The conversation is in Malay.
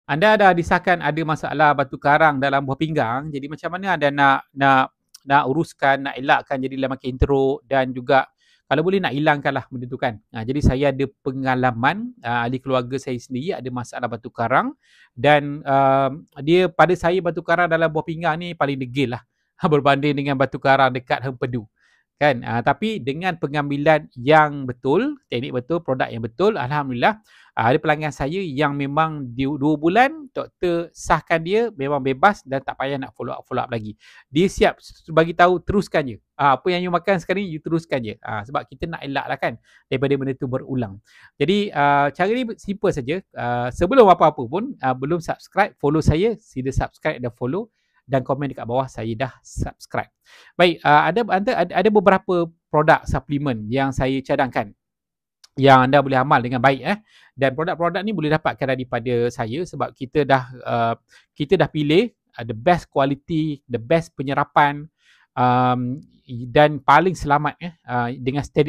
Anda dah disahkan ada masalah batu karang dalam buah pinggang, jadi macam mana anda nak uruskan, nak elakkan jadilah makin teruk dan juga kalau boleh nak hilangkanlah benda tu kan. Jadi saya ada pengalaman, ahli keluarga saya sendiri ada masalah batu karang dan dia pada saya batu karang dalam buah pinggang ni paling degil lah berbanding dengan batu karang dekat hempedu. Kan, tapi dengan pengambilan yang betul, teknik betul, produk yang betul, alhamdulillah ada pelanggan saya yang memang 2 bulan doktor sahkan dia memang bebas dan tak payah nak follow up lagi. Dia siap bagi tahu teruskan je. Apa yang you makan sekarang ni you teruskan je. Sebab kita nak elak lah kan daripada benda tu berulang. Jadi cara ni simple saja. Sebelum apa-apa pun belum subscribe, follow saya, sila subscribe dan follow dan komen dekat bawah saya dah subscribe. Baik, ada beberapa produk suplemen yang saya cadangkan yang anda boleh amal dengan baik dan produk-produk ni boleh dapatkan daripada saya sebab kita dah pilih the best quality, the best penyerapan dan paling selamat dengan steady